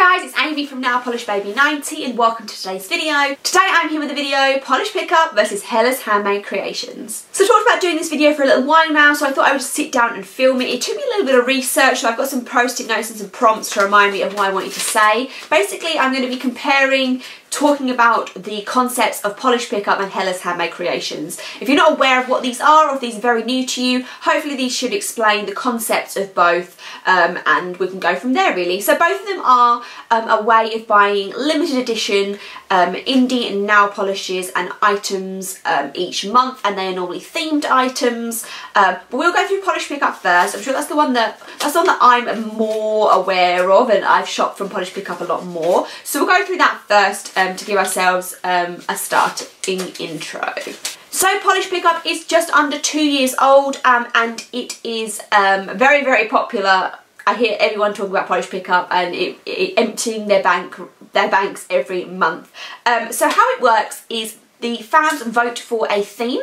guys, it's Amy from Nail Polish Baby 90 and welcome to today's video. Today I'm here with a video, Polish Pickup versus Hella's Handmade Creations. So I talked about doing this video for a little while now, so I thought I would just sit down and film it. It took me a little bit of research, so I've got some post-it notes and some prompts to remind me of what I wanted to say. Basically, I'm going to be talking about the concepts of Polish Pickup and Hella's Handmade Creations. If you're not aware of what these are, or if these are very new to you, hopefully these should explain the concepts of both, and we can go from there really. So both of them are a way of buying limited edition indie and nail polishes and items each month, and they are normally themed items. But we'll go through Polish Pickup first. I'm sure that's the one that I'm more aware of, and I've shopped from Polish Pickup a lot more. So we'll go through that first to give ourselves a starting intro. So Polish Pickup is just under 2 years old, and it is very, very popular. I hear everyone talking about Polish Pickup and it emptying their banks every month. So how it works is the fans vote for a theme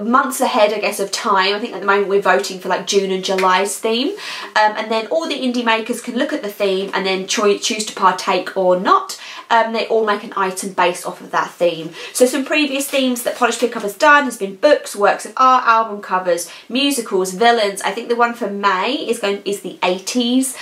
months ahead, I guess, of time. I think at the moment we're voting for like June and July's theme, and then all the indie makers can look at the theme and then choose to partake or not. They all make an item based off of that theme. So some previous themes that Polish Pickup has done has been books, works of art, album covers, musicals, villains. I think the one for May is the 80s.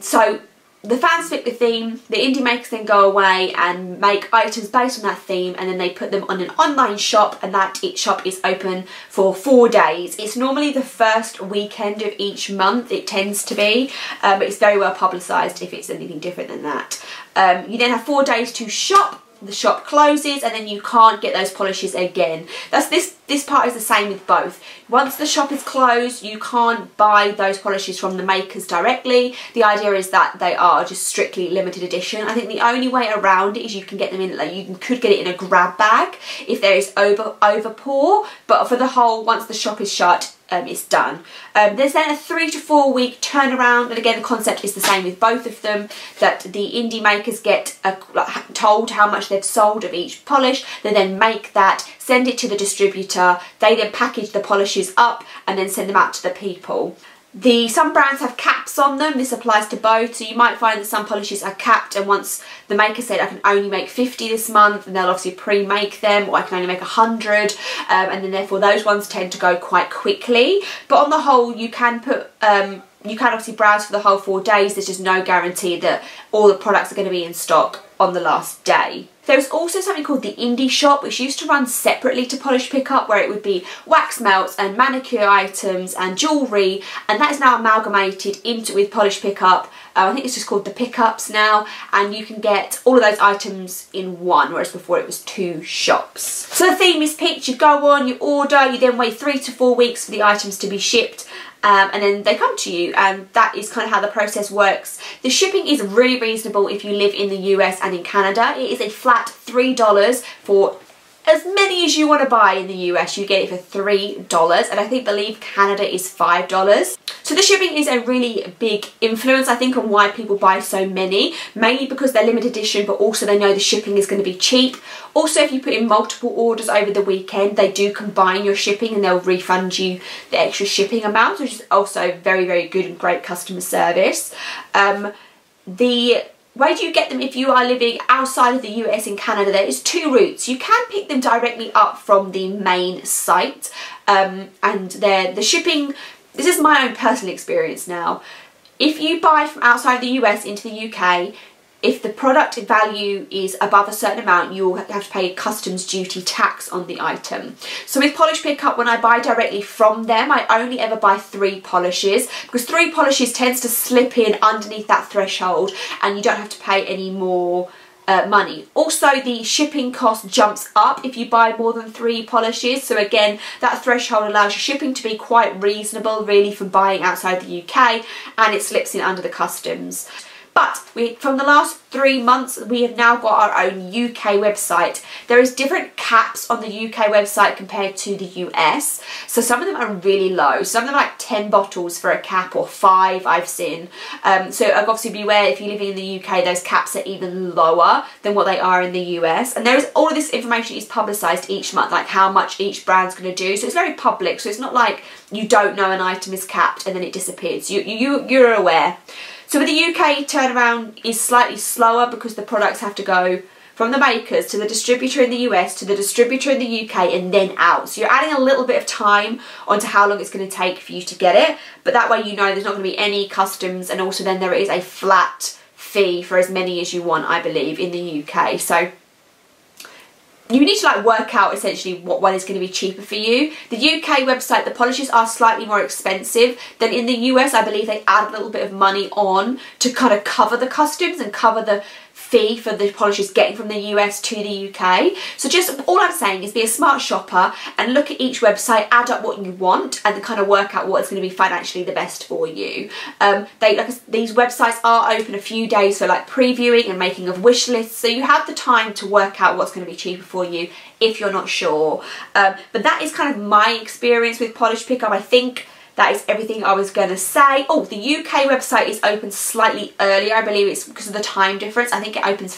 So the fans pick the theme, the indie makers then go away and make items based on that theme, and then they put them on an online shop, and that shop is open for 4 days. It's normally the first weekend of each month, it tends to be, but it's very well publicised if it's anything different than that. You then have 4 days to shop. The shop closes and then you can't get those polishes again. This part is the same with both. Once the shop is closed, you can't buy those polishes from the makers directly. The idea is that they are just strictly limited edition. I think the only way around it is you can get them in, like, you could get it in a grab bag if there is over pour, but for the whole, once the shop is shut, it's done. There's then a 3 to 4 week turnaround, and again the concept is the same with both of them, that the indie makers get told how much they've sold of each polish. They then make that, send it to the distributor, they then package the polishes up and then send them out to the people. Some brands have caps on them. This applies to both, so you might find that some polishes are capped, and once the maker said I can only make 50 this month, and they'll obviously pre-make them, or I can only make 100, and then therefore those ones tend to go quite quickly. But on the whole, you can obviously browse for the whole 4 days. There's just no guarantee that all the products are going to be in stock on the last day. There's also something called the Indie Shop, which used to run separately to Polish Pickup, where it would be wax melts and manicure items and jewellery, and that is now amalgamated with Polish Pickup. I think it's just called the Pickups now, and you can get all of those items in one, whereas before it was 2 shops. So the theme is picked, you go on, you order, you then wait 3 to 4 weeks for the items to be shipped, and then they come to you, and that is kind of how the process works. The shipping is really reasonable if you live in the US and in Canada. It is a flat $3 for as many as you want to buy. In the US you get it for $3, and I believe Canada is $5. So the shipping is a really big influence, I think, on why people buy so many, mainly because they're limited edition, but also they know the shipping is going to be cheap. Also, if you put in multiple orders over the weekend, they do combine your shipping and they'll refund you the extra shipping amount, which is also very, very good and great customer service. The way do you get them if you are living outside of the US and Canada? There is 2 routes. You can pick them directly up from the main site, and the shipping, this is my own personal experience now. If you buy from outside the US into the UK, if the product value is above a certain amount, you'll have to pay customs duty tax on the item. So with Polish Pickup, when I buy directly from them, I only ever buy 3 polishes, because 3 polishes tends to slip in underneath that threshold and you don't have to pay any more money. Also, the shipping cost jumps up if you buy more than 3 polishes, so again that threshold allows your shipping to be quite reasonable really for buying outside the UK, and it slips in under the customs. But from the last 3 months, we have now got our own UK website. There is different caps on the UK website compared to the US. So some of them are really low. Some of them are like 10 bottles for a cap, or 5 I've seen. So obviously beware, if you're living in the UK, those caps are even lower than what they are in the US. And there is all of this information is publicised each month, like how much each brand's going to do. So it's very public. So it's not like you don't know an item is capped and then it disappears. You're aware. So with the UK, turnaround is slightly slower because the products have to go from the makers to the distributor in the US to the distributor in the UK and then out. So you're adding a little bit of time onto how long it's going to take for you to get it, but that way you know there's not going to be any customs, and also then there is a flat fee for as many as you want, I believe, in the UK. So you need to like work out essentially what one is going to be cheaper for you. The UK website, the polishes are slightly more expensive than in the US. I believe they add a little bit of money on to kind of cover the customs and cover the fee for the polishes getting from the US to the UK. So just all I'm saying is be a smart shopper and look at each website, add up what you want, and then kind of work out what's going to be financially the best for you. These websites are open a few days for like previewing and making of wish lists, so you have the time to work out what's going to be cheaper for you if you're not sure. But that is kind of my experience with Polish Pickup. I think that is everything I was going to say. Oh, the UK website is open slightly earlier. I believe it's because of the time difference. I think it opens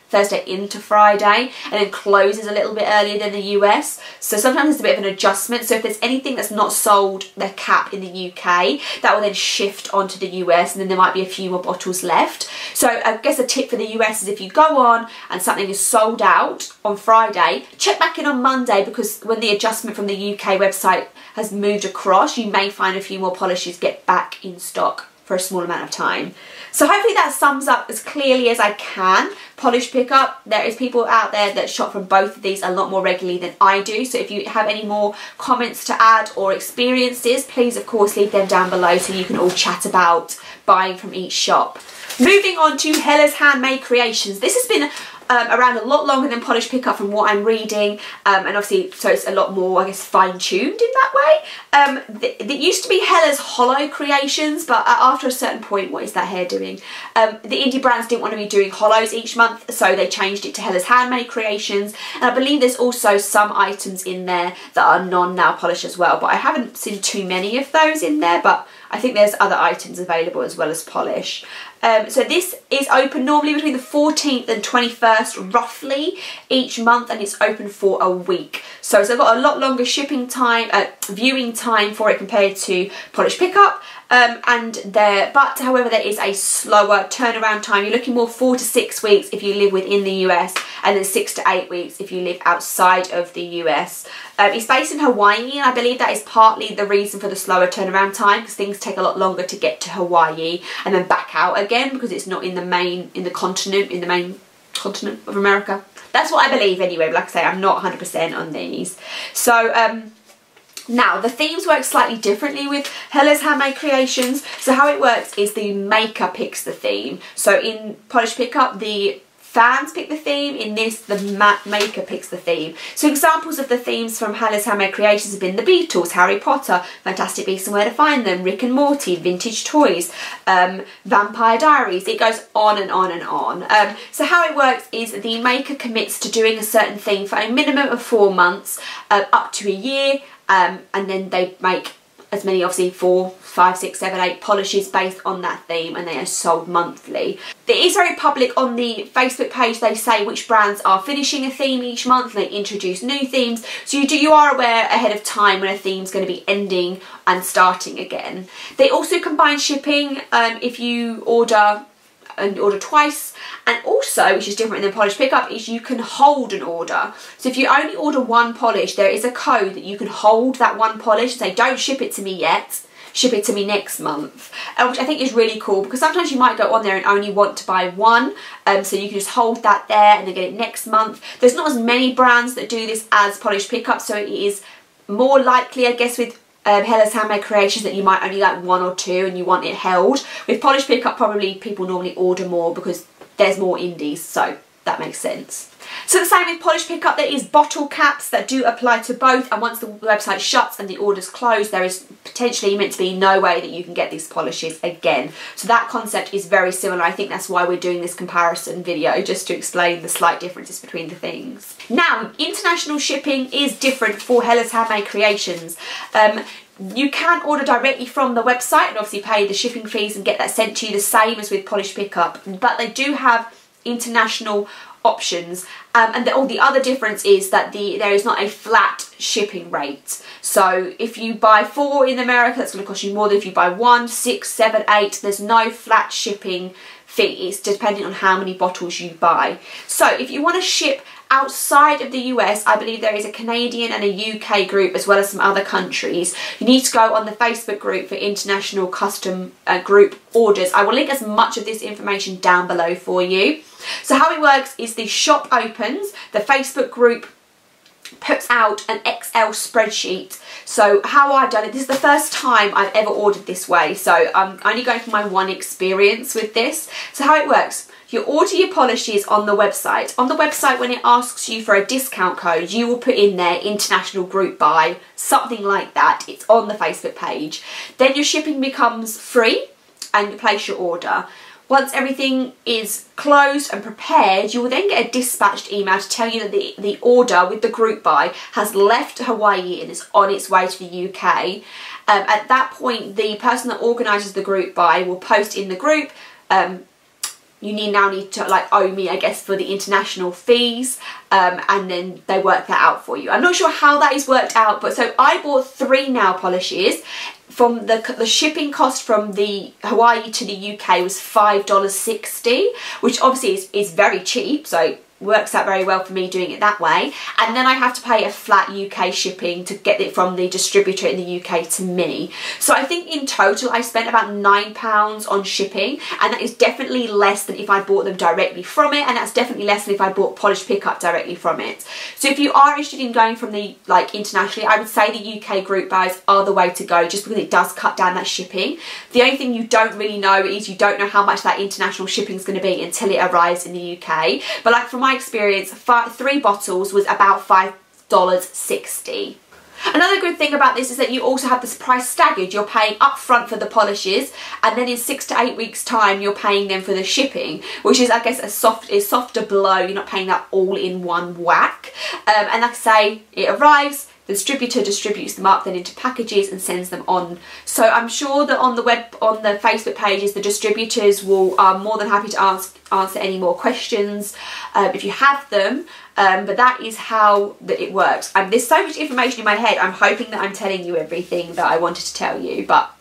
Thursday into Friday, and then closes a little bit earlier than the US. So sometimes there's a bit of an adjustment. So if there's anything that's not sold, their cap in the UK, that will then shift onto the US, and then there might be a few more bottles left. So I guess a tip for the US is if you go on and something is sold out on Friday, check back in on Monday, because when the adjustment from the UK website has moved across, you may find a few more polishes get back in stock for a small amount of time. So hopefully that sums up as clearly as I can Polish Pickup. There is people out there that shop from both of these a lot more regularly than I do, so if you have any more comments to add or experiences, please of course leave them down below so you can all chat about buying from each shop. Moving on to Hella's Handmade Creations. This has been around a lot longer than Polish Pickup from what I'm reading, and obviously so it's a lot more, I guess, fine-tuned in that way. It used to be Hella's Hollow Creations, but after a certain point, what is that hair doing? The indie brands didn't want to be doing hollows each month, so they changed it to Hella's Handmade Creations, and I believe there's also some items in there that are non-nail polish as well, but I haven't seen too many of those in there, but I think there's other items available as well as polish. So this is open normally between the 14th and 21st roughly each month, and it's open for a week. So I've got a lot longer shipping time, viewing time for it compared to Polish Pickup. But however there is a slower turnaround time. You're looking more 4 to 6 weeks if you live within the US, and then 6 to 8 weeks if you live outside of the US. It's based in Hawaii, and I believe that is partly the reason for the slower turnaround time, because things take a lot longer to get to Hawaii and then back out again, because it's not in the main continent of America. That's what I believe anyway, but like I say, I'm not 100% on these. So now, the themes work slightly differently with Hella's Handmade Creations. So how it works is the maker picks the theme. So in Polish Pickup, the fans pick the theme. In this, the maker picks the theme. So examples of the themes from Hella's Handmade Creations have been the Beatles, Harry Potter, Fantastic Beasts and Where to Find Them, Rick and Morty, vintage toys, Vampire Diaries. It goes on and on and on. So how it works is the maker commits to doing a certain theme for a minimum of 4 months, up to a year. And then they make as many, obviously 4, 5, 6, 7, 8 polishes based on that theme, and they are sold monthly. It is very public on the Facebook page. They say which brands are finishing a theme each month, and they introduce new themes, so you are aware ahead of time when a theme's going to be ending and starting again. They also combine shipping if you order twice, and also, which is different than Polish Pickup, is you can hold an order. So if you only order one polish, there is a code that you can hold that one polish and say, don't ship it to me yet, ship it to me next month, which I think is really cool, because sometimes you might go on there and only want to buy one, so you can just hold that there and then get it next month. There's not as many brands that do this as Polish Pickup, so it is more likely, I guess, with Hella's Handmade Creations that you might only like 1 or 2 and you want it held. With Polish Pickup, probably people normally order more because there's more indies, so that makes sense. So the same with Polish Pickup, there is bottle caps that do apply to both, and once the website shuts and the orders close, there is potentially meant to be no way that you can get these polishes again. So that concept is very similar. I think that's why we're doing this comparison video, just to explain the slight differences between the things. Now, international shipping is different for Hella's Handmade Creations. You can order directly from the website and obviously pay the shipping fees and get that sent to you, the same as with Polish Pickup, but they do have international options, and the other difference is that there is not a flat shipping rate. So if you buy 4 in America, that's going to cost you more than if you buy 1, 6, 7, 8. There's no flat shipping fee. It's depending on how many bottles you buy. So if you want to ship outside of the US, I believe there is a Canadian and a UK group as well as some other countries. You need to go on the Facebook group for international custom group orders. I will link as much of this information down below for you. So how it works is the shop opens, the Facebook group puts out an Excel spreadsheet. So how I've done it, this is the first time I've ever ordered this way, so I'm only going from my one experience with this. So how it works, you order your polishes on the website. On the website, when it asks you for a discount code, you will put in there international group buy, something like that. It's on the Facebook page. Then your shipping becomes free and you place your order. Once everything is closed and prepared, you will then get a dispatched email to tell you that the order with the group buy has left Hawaii and is on its way to the UK. At that point, the person that organises the group buy will post in the group, you now need to like owe me, I guess, for the international fees, and then they work that out for you. I'm not sure how that is worked out, but so I bought 3 nail polishes. From the shipping cost from the Hawaii to the UK was $5.60, which obviously is very cheap, so works out very well for me doing it that way. And then I have to pay a flat UK shipping to get it from the distributor in the UK to me. So I think in total I spent about £9 on shipping, and that is definitely less than if I bought them directly from it, and that's definitely less than if I bought Polish Pickup directly from it. So if you are interested in going from the internationally, I would say the UK group buys are the way to go, just because it does cut down that shipping. The only thing you don't really know is you don't know how much that international shipping is going to be until it arrives in the UK. But like from my experience, 3 bottles was about $5.60. Another good thing about this is that you also have this price staggered. You're paying up front for the polishes, and then in 6 to 8 weeks time you're paying them for the shipping, which is, I guess, a softer blow. You're not paying that all in one whack. And like I say, it arrives, the distributor distributes them up then into packages and sends them on. So I'm sure that on the Facebook pages, the distributors are more than happy to answer any more questions if you have them. But that is how it works. There's so much information in my head. I'm hoping that I'm telling you everything that I wanted to tell you, but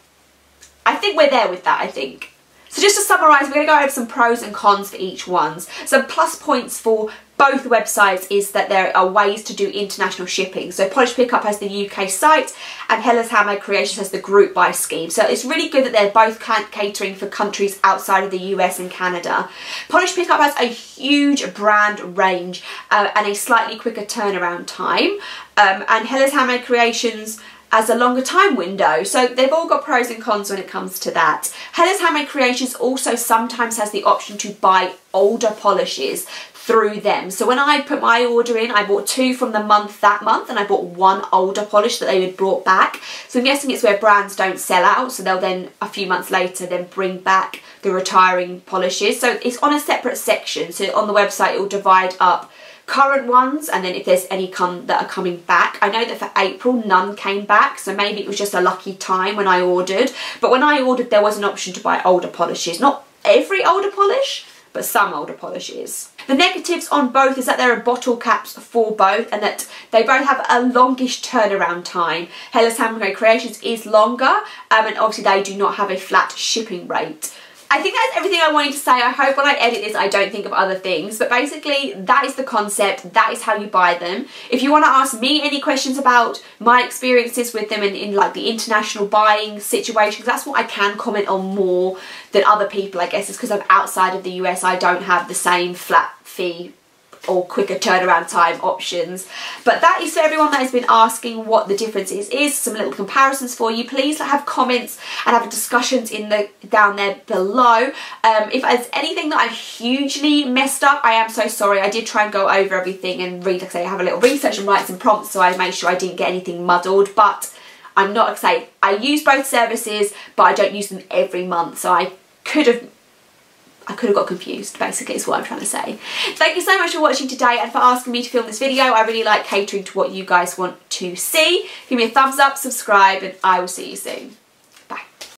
I think we're there with that, I think. So just to summarise, we're going to go over some pros and cons for each one. Some plus points for both websites is that there are ways to do international shipping. So Polish Pickup has the UK site and Hella's Handmade Creations has the group buy scheme. So it's really good that they're both catering for countries outside of the US and Canada. Polish Pickup has a huge brand range and a slightly quicker turnaround time. And Hella's Handmade Creations as a longer time window. So they've all got pros and cons when it comes to that. Hella's Handmade Creations also sometimes has the option to buy older polishes through them. So when I put my order in, I bought 2 from the month that month, and I bought 1 older polish that they had brought back. So I'm guessing it's where brands don't sell out, so they'll then a few months later then bring back the retiring polishes. So it's on a separate section. So on the website it will divide up current ones, and then if there's any that are coming back. I know that for April none came back, so maybe it was just a lucky time when I ordered. But when I ordered, there was an option to buy older polishes. Not every older polish, but some older polishes. The negatives on both is that there are bottle caps for both, and that they both have a longish turnaround time. Hella's Handmade Creations is longer, and obviously they do not have a flat shipping rate. I think that's everything I wanted to say. I hope when I edit this I don't think of other things, but basically that is the concept, that is how you buy them. If you want to ask me any questions about my experiences with them in like the international buying situations, that's what I can comment on more than other people, I guess. It's because I'm outside of the US, I don't have the same flat fee or quicker turnaround time options. But that is for everyone that has been asking what the difference is some little comparisons for you. Please have comments and have discussions down there below. If there's anything that I've hugely messed up, I am so sorry. I did try and go over everything and read, like I say, have a little research and write some prompts, so I made sure I didn't get anything muddled. But I'm not excited. I use both services, but I don't use them every month, so I could have got confused, basically, is what I'm trying to say. Thank you so much for watching today and for asking me to film this video. I really like catering to what you guys want to see. Give me a thumbs up, subscribe, and I will see you soon.